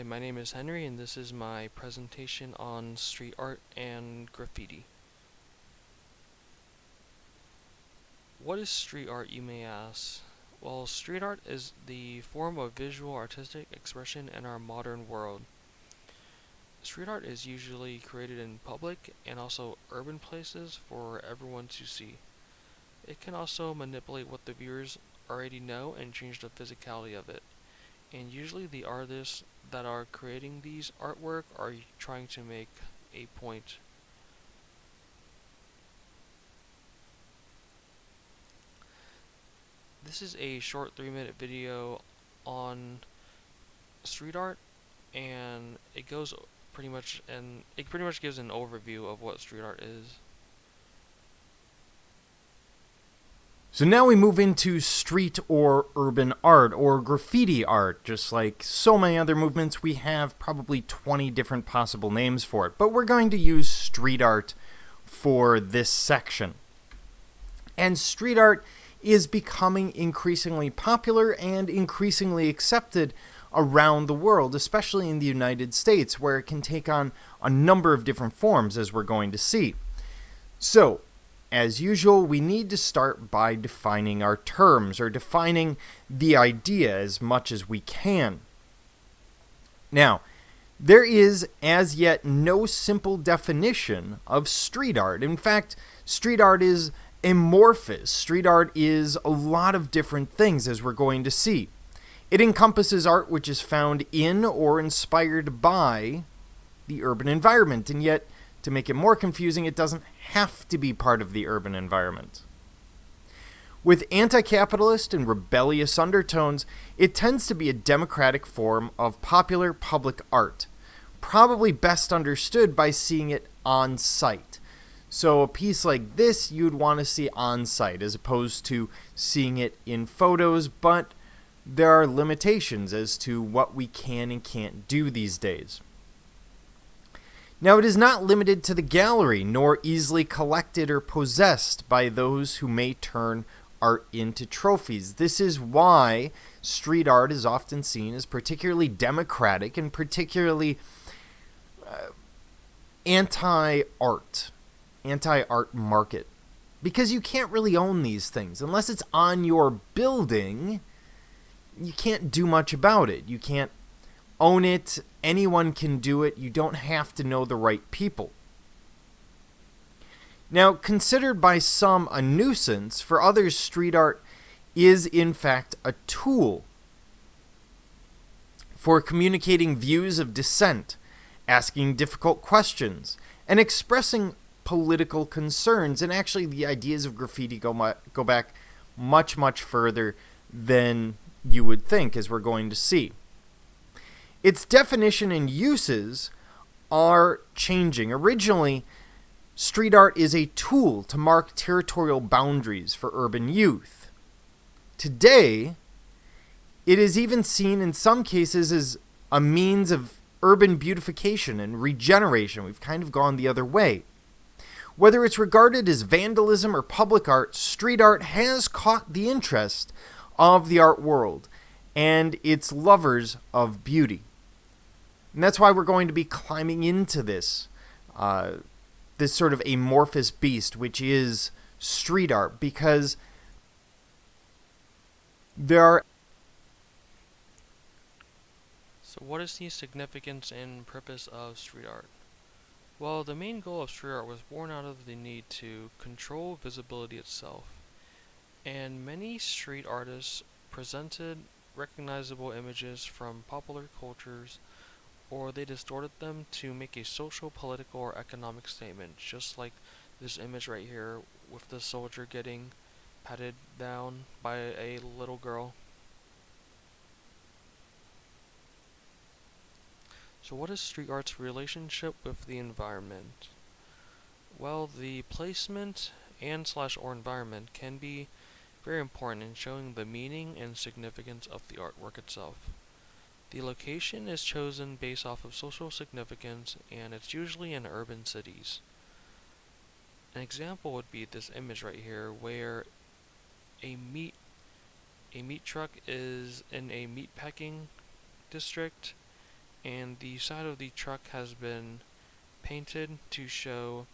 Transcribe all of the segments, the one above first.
my name is Henry, and this is my presentation on street art and graffiti. What is street art, you may ask? Well, street art is the form of visual artistic expression in our modern world. Street art is usually created in public and also urban places for everyone to see. It can also manipulate what the viewers already know and change the physicality of it. And usually the artists that are creating these artwork are trying to make a point. This is a short 3-minute video on street art, and it pretty much gives an overview of what street art is. So now we move into street or urban art or graffiti art. Just like so many other movements, we have probably 20 different possible names for it, but we're going to use street art for this section. And street art is becoming increasingly popular and increasingly accepted around the world, especially in the United States, where it can take on a number of different forms, as we're going to see. So, as usual, we need to start by defining our terms, or defining the idea as much as we can. Now, there is as yet no simple definition of street art. In fact, street art is amorphous. Street art is a lot of different things, as we're going to see. It encompasses art which is found in or inspired by the urban environment, and yet, to make it more confusing, it doesn't have to be part of the urban environment. With anti-capitalist and rebellious undertones, it tends to be a democratic form of popular public art, probably best understood by seeing it on site. So a piece like this you'd want to see on site as opposed to seeing it in photos, but there are limitations as to what we can and can't do these days. Now, it is not limited to the gallery, nor easily collected or possessed by those who may turn art into trophies. This is why street art is often seen as particularly democratic and particularly anti-art market. Because you can't really own these things. Unless it's on your building, you can't do much about it. You can't own it. Anyone can do it. You don't have to know the right people. Now, considered by some a nuisance, for others street art is in fact a tool for communicating views of dissent, asking difficult questions, and expressing political concerns. And actually the ideas of graffiti go back much, much further than you would think, as we're going to see. Its definition and uses are changing. Originally, street art is a tool to mark territorial boundaries for urban youth. Today, it is even seen in some cases as a means of urban beautification and regeneration. We've kind of gone the other way. Whether it's regarded as vandalism or public art, street art has caught the interest of the art world and its lovers of beauty. And that's why we're going to be climbing into this sort of amorphous beast, which is street art, because there are... So what is the significance and purpose of street art? Well, the main goal of street art was born out of the need to control visibility itself. And many street artists presented recognizable images from popular cultures, or they distorted them to make a social, political, or economic statement, just like this image right here with the soldier getting patted down by a little girl. So what is street art's relationship with the environment? Well, the placement and/or environment can be very important in showing the meaning and significance of the artwork itself. The location is chosen based off of social significance, and it's usually in urban cities. An example would be this image right here, where a meat truck is in a meat packing district, and the side of the truck has been painted to show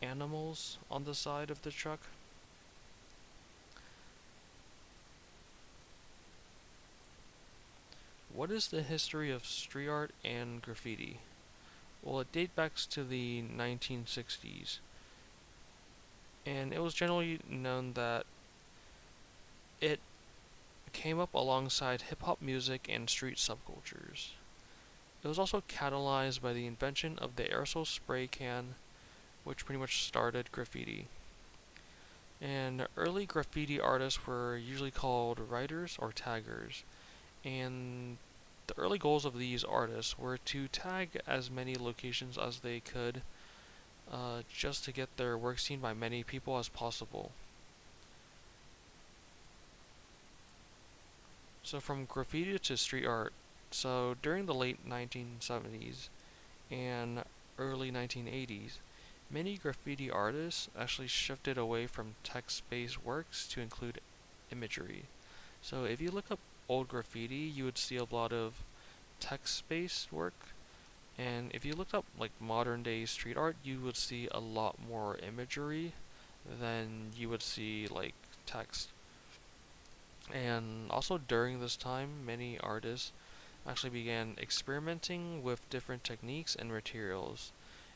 animals on the side of the truck. What is the history of street art and graffiti? Well, it dates back to the 1960s, and it was generally known that it came up alongside hip hop music and street subcultures. It was also catalyzed by the invention of the aerosol spray can, which pretty much started graffiti. And early graffiti artists were usually called writers or taggers, and the early goals of these artists were to tag as many locations as they could, just to get their work seen by many people as possible. So from graffiti to street art, so during the late 1970s and early 1980s, many graffiti artists actually shifted away from text-based works to include imagery. So if you look up old graffiti, you would see a lot of text-based work, and if you looked up like modern day street art, you would see a lot more imagery than you would see like text. And also during this time, many artists actually began experimenting with different techniques and materials,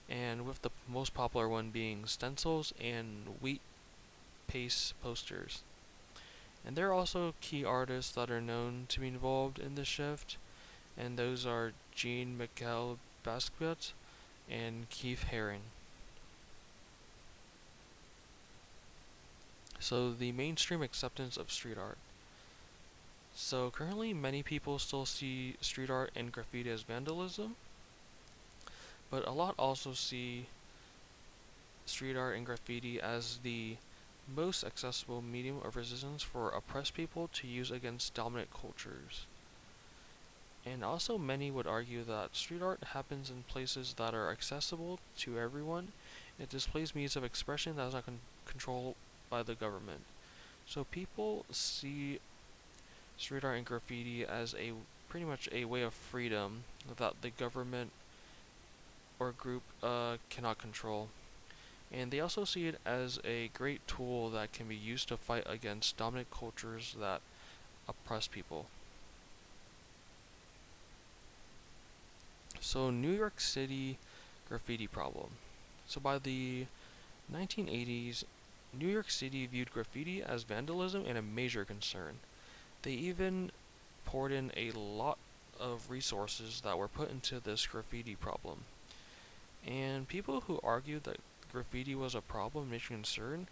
and with the most popular one being stencils and wheat paste posters. And there are also key artists that are known to be involved in this shift, and those are Jean-Michel Basquiat and Keith Haring. So the mainstream acceptance of street art. So currently many people still see street art and graffiti as vandalism, but a lot also see street art and graffiti as the most accessible medium of resistance for oppressed people to use against dominant cultures. And also many would argue that street art happens in places that are accessible to everyone. It displays means of expression that is not controlled by the government. So people see street art and graffiti as a pretty much a way of freedom that the government or group cannot control. And they also see it as a great tool that can be used to fight against dominant cultures that oppress people. So New York City graffiti problem. So by the 1980s, New York City viewed graffiti as vandalism and a major concern. They even poured in a lot of resources that were put into this graffiti problem. And people who argued that graffiti was a problem, major concern,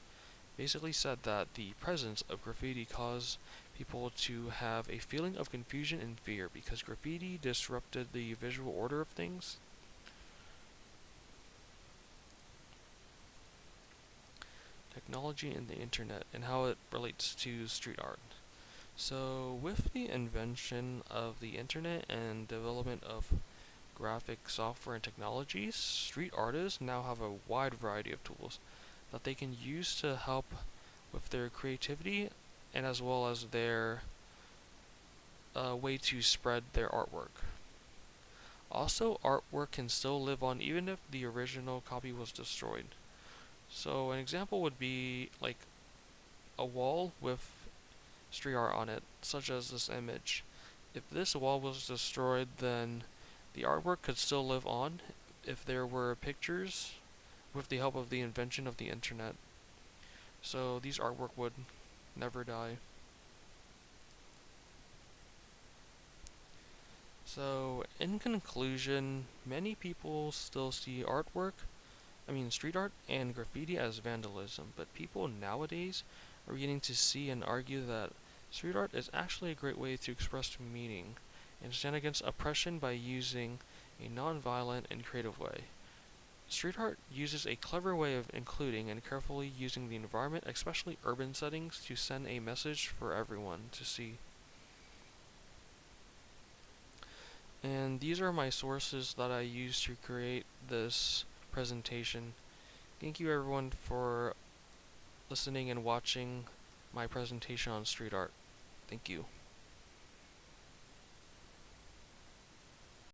basically said that the presence of graffiti caused people to have a feeling of confusion and fear because graffiti disrupted the visual order of things. Technology and the internet and how it relates to street art. So, with the invention of the internet and development of graphic software and technologies, street artists now have a wide variety of tools that they can use to help with their creativity and as well as their way to spread their artwork. Also, artwork can still live on even if the original copy was destroyed. So, an example would be like a wall with street art on it, such as this image. If this wall was destroyed, then the artwork could still live on if there were pictures with the help of the invention of the internet. So these artwork would never die. So in conclusion, many people still see street art and graffiti as vandalism, but people nowadays are beginning to see and argue that street art is actually a great way to express meaning and stand against oppression by using a non-violent and creative way. Street art uses a clever way of including and carefully using the environment, especially urban settings, to send a message for everyone to see. And these are my sources that I used to create this presentation. Thank you everyone for listening and watching my presentation on street art. Thank you.